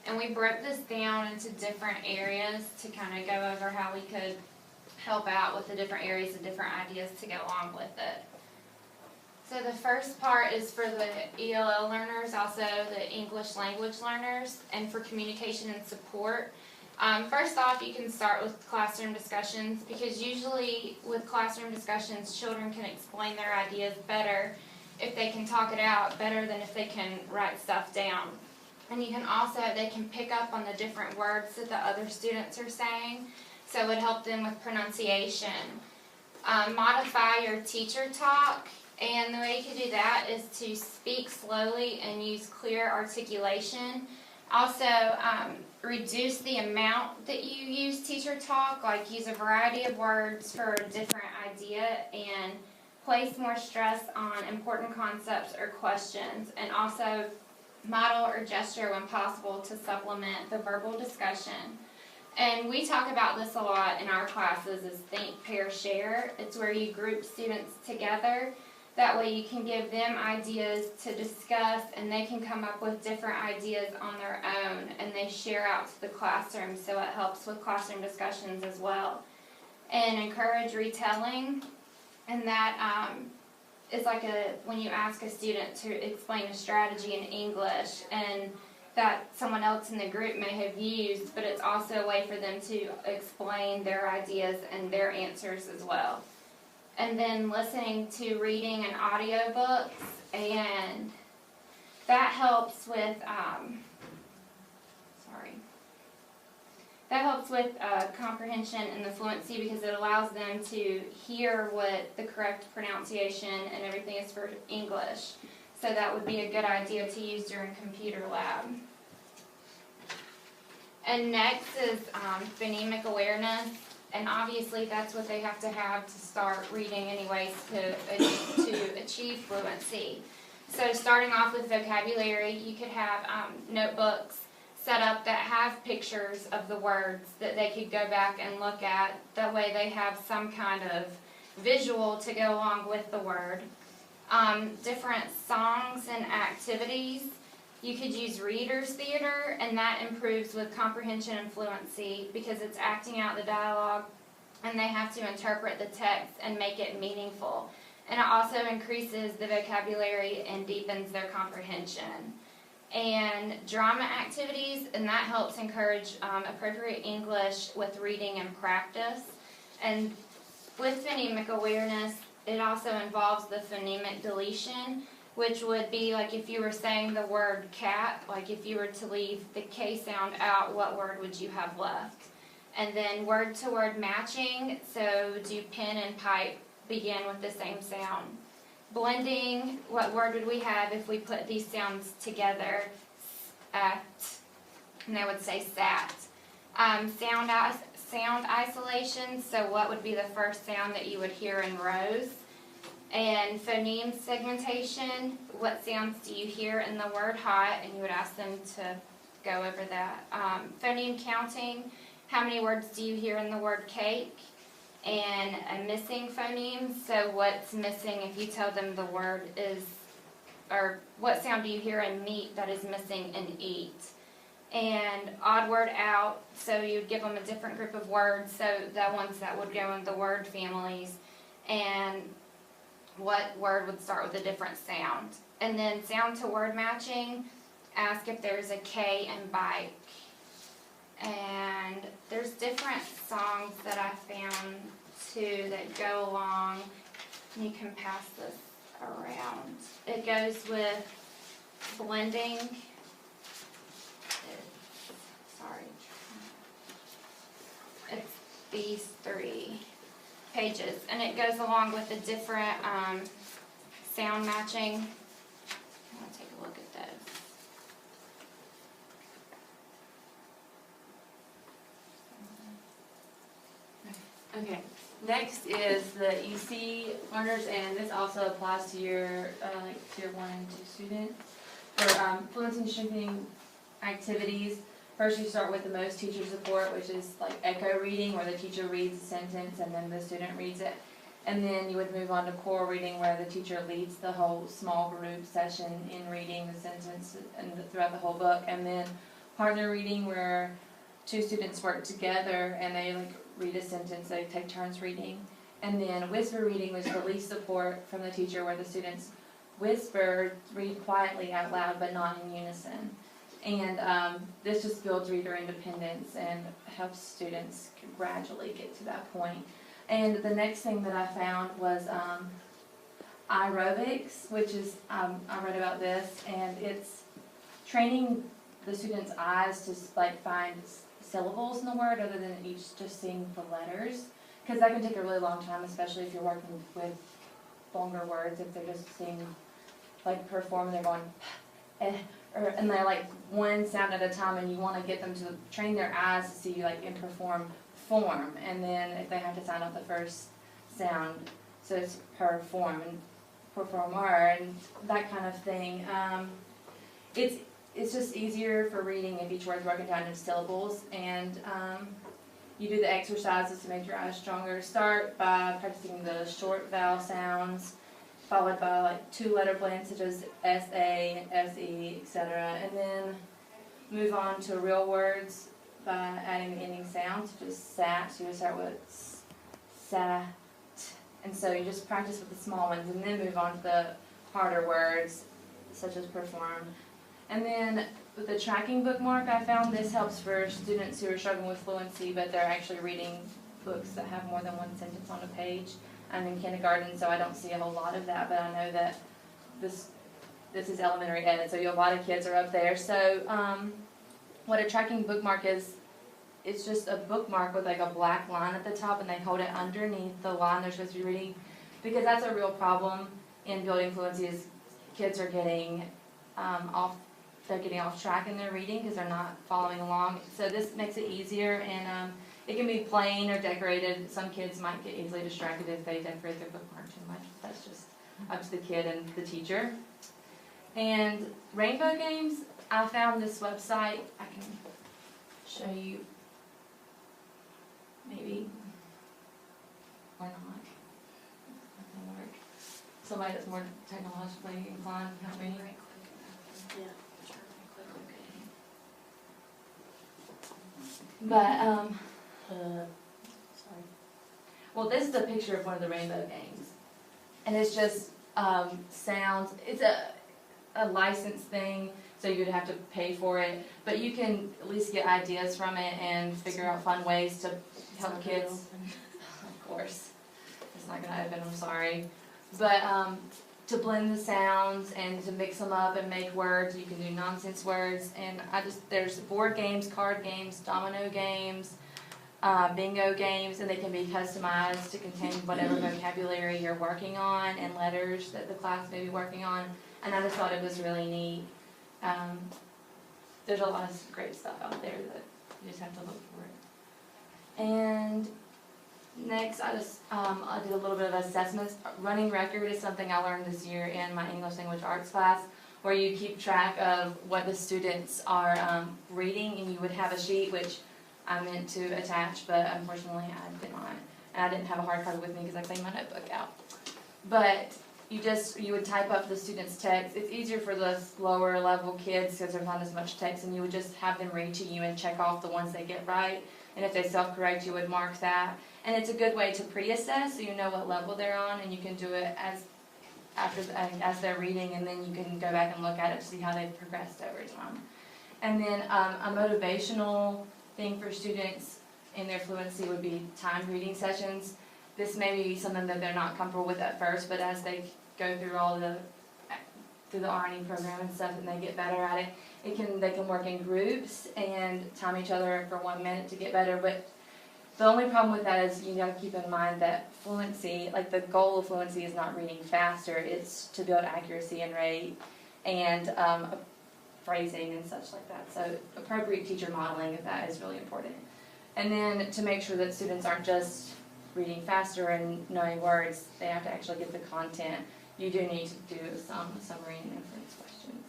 And we broke this down into different areas to kind of go over how we could help out with the different areas and different ideas to go along with it. So the first part is for the ELL learners, also the English language learners, and for communication and support. First off, you can start with classroom discussions, because usually with classroom discussions, children can explain their ideas better if they can talk it out, better than if they can write stuff down. And you can also, they can pick up on the different words that the other students are saying, so it would help them with pronunciation. Modify your teacher talk. And the way you can do that is to speak slowly and use clear articulation. Also, reduce the amount that you use teacher talk, like use a variety of words for a different idea, and place more stress on important concepts or questions. And also, model or gesture when possible to supplement the verbal discussion. And we talk about this a lot in our classes, is think, pair, share. It's where you group students together. That way you can give them ideas to discuss, and they can come up with different ideas on their own, and they share out to the classroom, so it helps with classroom discussions as well. And encourage retelling, and that is like when you ask a student to explain a strategy in English, and that someone else in the group may have used, but it's also a way for them to explain their ideas and their answers as well. And then listening to reading and audiobooks, and that helps with comprehension and the fluency, because it allows them to hear what the correct pronunciation and everything is for English. So that would be a good idea to use during computer lab. And next is phonemic awareness. And obviously that's what they have to start reading anyways to achieve fluency. So starting off with vocabulary, you could have notebooks set up that have pictures of the words that they could go back and look at. That way they have some kind of visual to go along with the word. Different songs and activities. You could use reader's theater, and that improves with comprehension and fluency, because it's acting out the dialogue, and they have to interpret the text and make it meaningful. And it also increases the vocabulary and deepens their comprehension. And drama activities, and that helps encourage appropriate English with reading and practice. And with phonemic awareness, it also involves the phonemic deletion, which would be like if you were saying the word cat, like if you were to leave the K sound out, what word would you have left? And then word-to-word matching, so do pen and pipe begin with the same sound? Blending, what word would we have if we put these sounds together? At, and they would say sat. Sound isolation, so what would be the first sound that you would hear in rows? And phoneme segmentation, what sounds do you hear in the word hot? And you would ask them to go over that. Phoneme counting, how many words do you hear in the word cake? And a missing phoneme, so what's missing if you tell them the word is, or what sound do you hear in meat that is missing in eat? And odd word out, so you'd give them a different group of words, so the ones that would go in the word families, and what word would start with a different sound. And then sound to word matching, ask if there's a K in bike. And there's different songs that I found too that go along, and you can pass this around. It goes with blending. It's these 3 pages, and it goes along with the different sound matching. I'm going to take a look at those. Okay, next is the EC learners, and this also applies to your tier 1 and 2 students. For fluency strengthening activities, first you start with the most teacher support, which is like echo reading, where the teacher reads a sentence and then the student reads it. And then you would move on to core reading, where the teacher leads the whole small group session in reading the sentence and throughout the whole book. And then partner reading where two students work together and they like read a sentence, they take turns reading. And then whisper reading was relief support from the teacher where the students whisper, read quietly out loud but not in unison. And this just builds reader independence and helps students gradually get to that point. And the next thing that I found was aerobics, which is, I read about this, and it's training the students' eyes to like find syllables in the word other than each just seeing the letters. Because that can take a really long time, especially if you're working with longer words, if they're just seeing, like perform, they're going, and they're like one sound at a time, and you want to get them to train their eyes to see like and perform form, and then if they have to sound out the first sound, so it's perform and performer and that kind of thing. It's just easier for reading if each word's broken down into syllables, and you do the exercises to make your eyes stronger. Start by practicing the short vowel sounds, followed by like 2-letter blends such as S-A, S-E, etc. And then move on to real words by adding the ending sounds, such as sat. So you start with sat. And so you just practice with the small ones and then move on to the harder words, such as perform. And then with the tracking bookmark, I found this helps for students who are struggling with fluency, but they're actually reading books that have more than one sentence on a page. I'm in kindergarten, so I don't see a whole lot of that, but I know that this is elementary ed, so a lot of kids are up there. So what a tracking bookmark is, it's just a bookmark with like a black line at the top, and they hold it underneath the line they're supposed to be reading, because that's a real problem in building fluency is kids are getting off track in their reading because they're not following along. So this makes it easier, and it can be plain or decorated. Some kids might get easily distracted if they decorate their bookmark too much. That's just up to the kid and the teacher. And rainbow games, I found this website. I can show you, maybe, or not. That can work. Somebody that's more technologically inclined, help me. Yeah. But, Sorry. well, this is a picture of one of the rainbow games. And it's just sounds, it's a licensed thing, so you'd have to pay for it. But you can at least get ideas from it and figure out fun ways to help kids. Of course. It's not going to open, I'm sorry. But to blend the sounds and to mix them up and make words. You can do nonsense words. And there's board games, card games, domino games, bingo games, and they can be customized to contain whatever vocabulary you're working on and letters that the class may be working on. And I just thought it was really neat. There's a lot of great stuff out there that you just have to look for it. And next, I did a little bit of assessments. Running record is something I learned this year in my English language arts class, where you keep track of what the students are reading, and you would have a sheet, which I meant to attach, but unfortunately I did not. And I didn't have a hard copy with me because I cleaned my notebook out. But you would type up the students' text. It's easier for the lower level kids because there's not as much text, and you would just have them read to you and check off the ones they get right. And if they self-correct, you would mark that. And it's a good way to pre-assess, so you know what level they're on, and you can do it as they're reading, and then you can go back and look at it to see how they've progressed over time. And then a motivational thing for students in their fluency would be timed reading sessions. This may be something that they're not comfortable with at first, but as they go through through the RNE program and stuff, and they get better at it, they can work in groups and time each other for 1 minute to get better. But the only problem with that is you got to keep in mind that fluency, like the goal of fluency is not reading faster, it's to build accuracy and rate and phrasing and such like that. So appropriate teacher modeling of that is really important. And then to make sure that students aren't just reading faster and knowing words, they have to actually get the content. You do need to do some summary and inference questions.